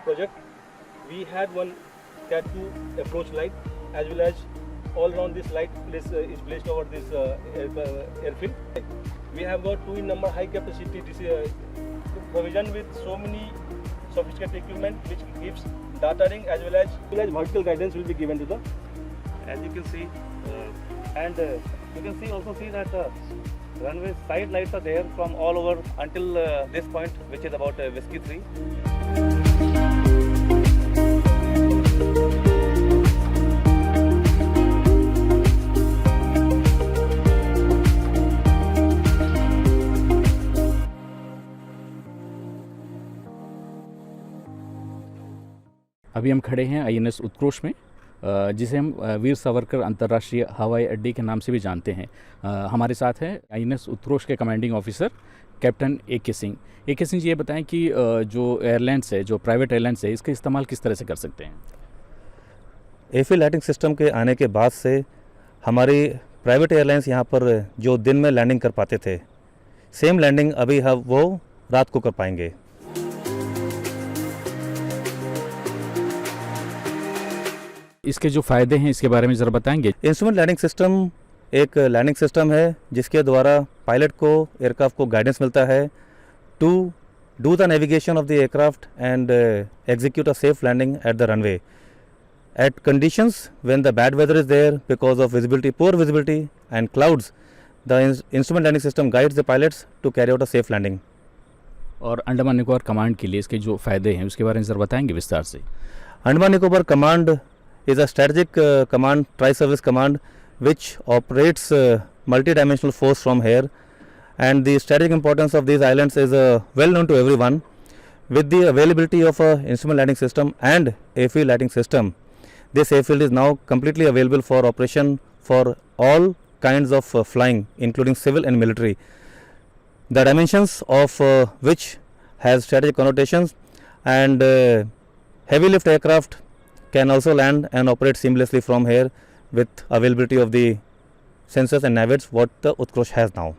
project, we had one Cat 2 approach light, as well as all around this light is placed over this airfield. We have got 2 in number high capacity provision with so many sophisticated equipment which gives data ring as well as vertical guidance will be given to the, as you can see, and you can see also see that runway side lights are there from all over until this point, which is about Whiskey 3. अभी हम खड़े हैं INS उत्कृष में, जिसे हम वीर सावरकर अंतर्राष्ट्रीय हवाई अड्डे के नाम से भी जानते हैं। हमारे साथ है INS उत्कृष के commanding officer captain AK Singh. AK Singh ji, ये बताएं कि जो एयरलाइंस है, जो प्राइवेट एयरलाइंस है, इसका इस्तेमाल किस तरह से कर सकते हैं? एफी लाइटिंग सिस्टम के आने के बाद से हमारी प्राइवेट एयरलाइंस यहाँ पर जो दिन में लैंडिंग कर पाते थे, सेम लैंडिंग अभी हम वो रात को कर पाएंगे। इसके जो फ़ायदे हैं इसके बारे में ज़रा बताएंगे? इंस्ट्रूमेंट लैंडिंग सिस्टम एक लैंडिंग सिस्टम है जिसके द्वारा पायलट को एयरक्राफ्ट को गाइडेंस मिलता है to do the navigation of the aircraft and execute a safe landing at the runway at conditions when the bad weather is there because of poor visibility and clouds. The instrument landing system guides the pilots to carry out a safe landing. और Andaman Nicobar command के लिए इसके जो फ़ायदे हैं उसके बारे में ज़रा बताएंगे विस्तार से? Andaman Nicobar command is a strategic command, tri-service command, which operates multi-dimensional force from here, and the strategic importance of these islands is well known to everyone. With the availability of a instrument landing system and airfield lighting system, this airfield is now completely available for operation for all kinds of flying, including civil and military. The dimensions of which has strategic connotations, and heavy lift aircraft can also land and operate seamlessly from here with availability of the sensors and navigates what the Utkarsh has now.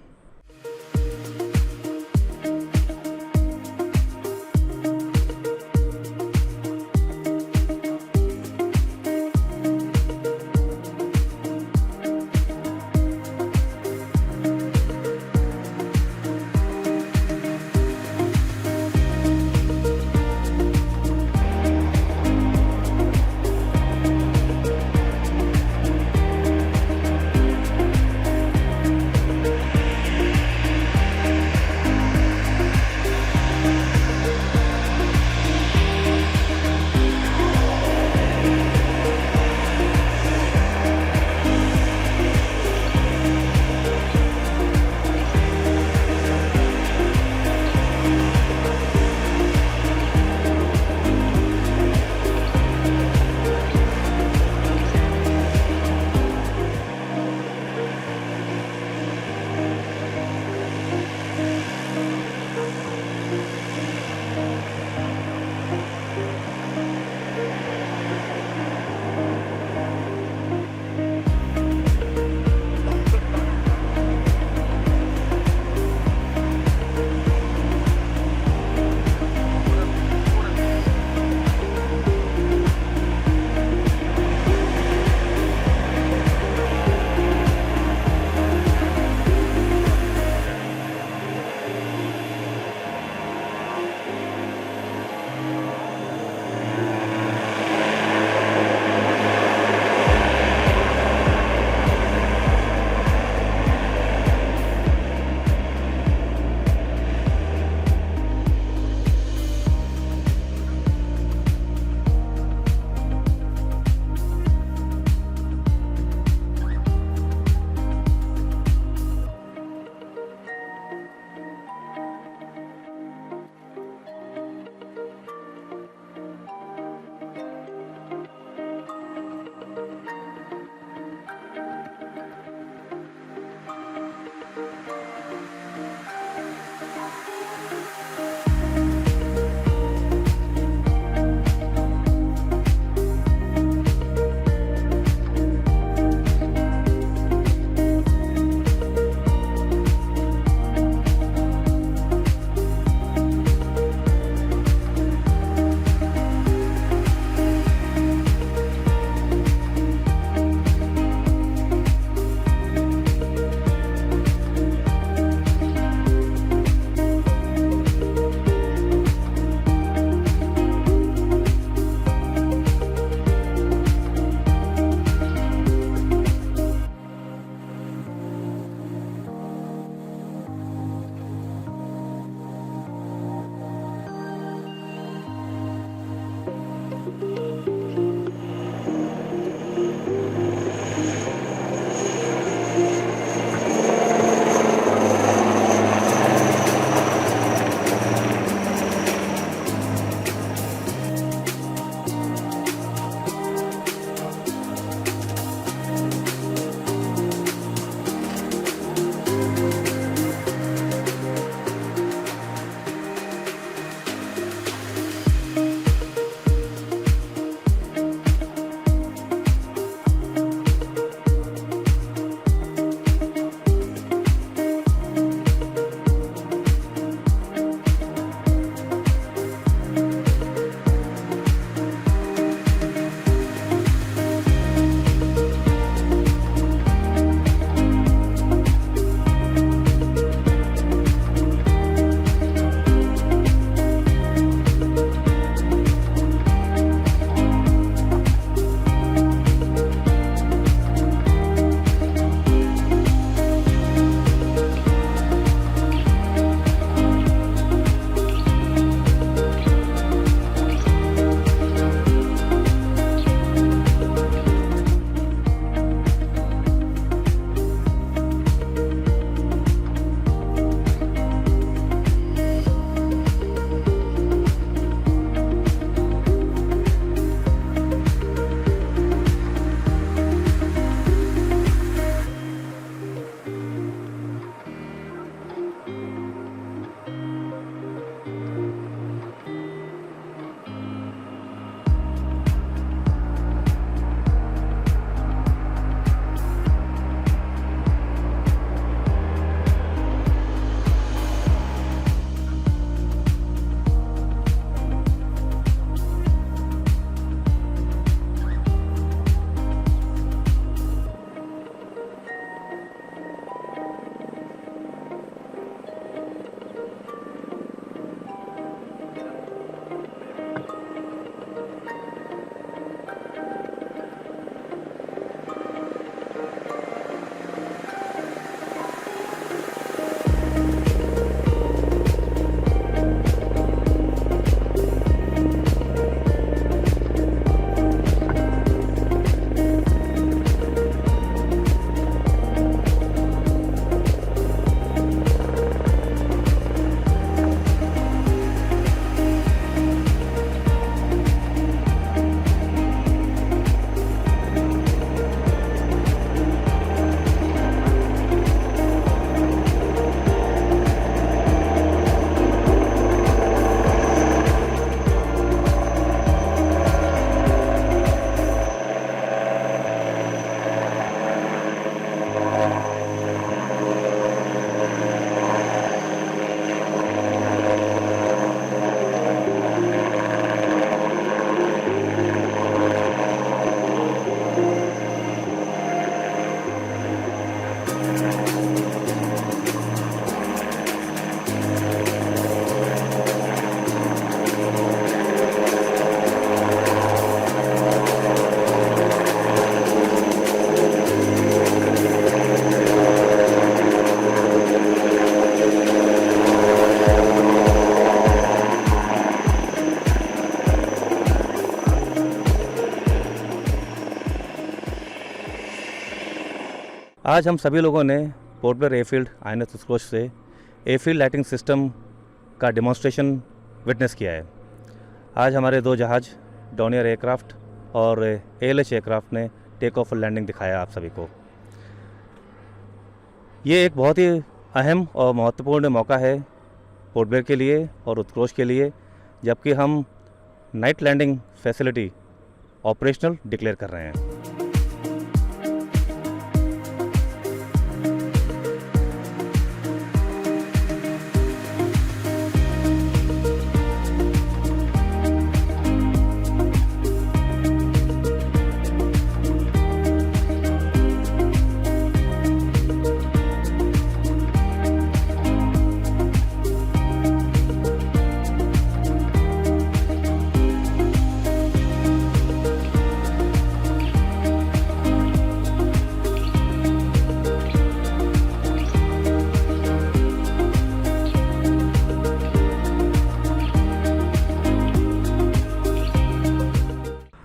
आज हम सभी लोगों ने port Blair airfield INS उत्कृष्ट से airfield lighting system का demonstration witness किया है। आज हमारे 2 जहाज़ डॉनियर एयरक्राफ्ट और ALH एयरक्राफ्ट ने टेक ऑफ और लैंडिंग दिखाया आप सभी को। ये एक बहुत ही अहम और महत्वपूर्ण मौका है पोर्ट ब्लेयर के लिए और उत्कृष्ट के लिए, जबकि हम night landing facility operational declare कर रहे हैं।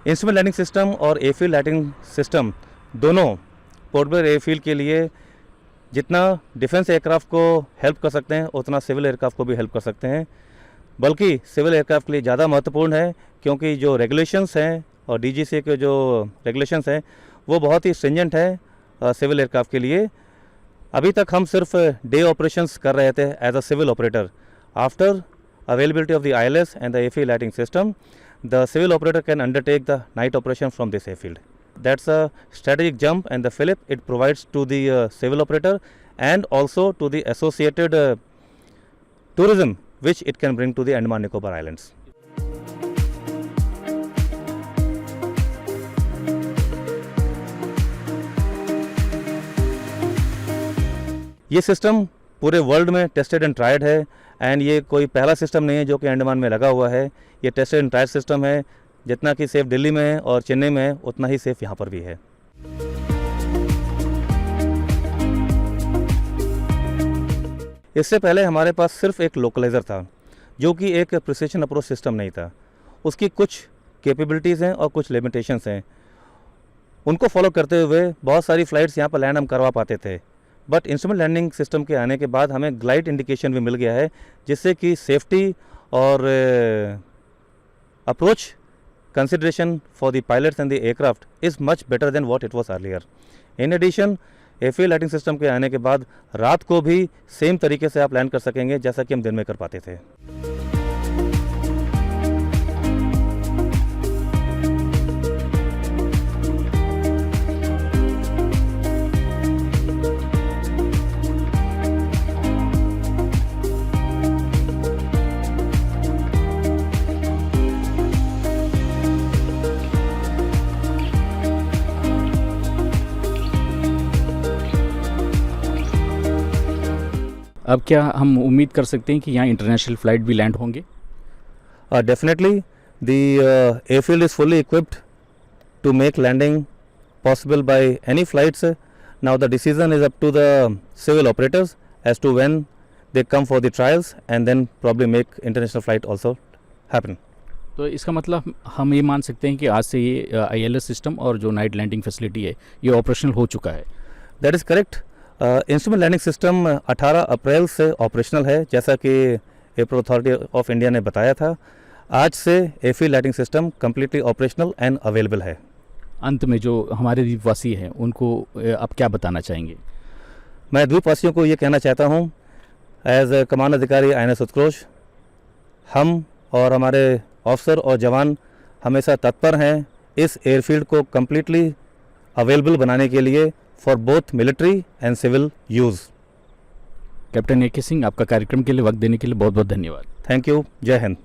इंस्ट्रूमेंट लैंडिंग सिस्टम और एयरफील्ड लाइटिंग सिस्टम दोनों पोर्ट ब्लेयर एयरफील्ड के लिए जितना डिफेंस एयरक्राफ्ट को हेल्प कर सकते हैं उतना सिविल एयरक्राफ्ट को भी हेल्प कर सकते हैं, बल्कि सिविल एयरक्राफ्ट के लिए ज़्यादा महत्वपूर्ण है, क्योंकि जो रेगुलेशंस हैं और DGCA के जो रेगुलेशंस हैं वो बहुत ही स्ट्रिंजेंट है सिविल एयरक्राफ्ट के लिए। अभी तक हम सिर्फ डे ऑपरेशंस कर रहे थे as a civil operator. After availability of the ILS and the airfield lighting system, the civil operator can undertake the night operation from this airfield. That's a strategic jump, and the fillip it provides to the civil operator and also to the associated tourism which it can bring to the Andaman Nicobar Islands. ये system पूरे world में tested and tried है, and ये कोई पहला system नहीं है जो कि अंडमान में लगा हुआ है। ये टेस्टेड एंड ट्राइड सिस्टम है। जितना कि सेफ दिल्ली में है और चेन्नई में है, उतना ही सेफ यहाँ पर भी है। इससे पहले हमारे पास सिर्फ एक लोकलाइज़र था, जो कि एक प्रिसिशन अप्रोच सिस्टम नहीं था। उसकी कुछ कैपेबिलिटीज़ हैं और कुछ लिमिटेशंस हैं। उनको फॉलो करते हुए बहुत सारी फ़्लाइट्स यहाँ पर लैंड हम करवा पाते थे, बट इंस्ट्रूमेंट लैंडिंग सिस्टम के आने के बाद हमें ग्लाइड इंडिकेशन भी मिल गया है, जिससे कि सेफ्टी और approach consideration for the pilots and the aircraft is much better than what it was earlier. In addition, airfield lighting system के आने के बाद रात को भी सेम तरीके से आप लैंड कर सकेंगे जैसा कि हम दिन में कर पाते थे। अब क्या हम उम्मीद कर सकते हैं कि यहाँ इंटरनेशनल फ़्लाइट भी लैंड होंगे? Definitely, the airfield is fully equipped to make landing possible by any flights. Now the decision is up to the civil operators as to when they come for the trials, and then probably make international flight also happen. तो इसका मतलब हम ये मान सकते हैं कि आज से ये ILS सिस्टम और जो नाइट लैंडिंग फैसिलिटी है ये ऑपरेशनल हो चुका है। That is correct. Instrument landing system 18 April से ऑपरेशनल है, जैसा कि एयरपोर्ट अथॉरिटी ऑफ इंडिया ने बताया था। आज से airfield lighting system completely operational and available है। अंत में जो हमारे द्वीपवासी हैं उनको आप क्या बताना चाहेंगे? मैं द्वीपवासियों को ये कहना चाहता हूँ, एज कमान अधिकारी INS उत्कृष्ट, हम और हमारे ऑफिसर और जवान हमेशा तत्पर हैं इस एयरफील्ड को कम्प्लीटली अवेलेबल बनाने के लिए for both military and civil use. Captain AK Singh, आपका कार्यक्रम के लिए वक्त देने के लिए बहुत बहुत धन्यवाद। Thank you. जय हिंद।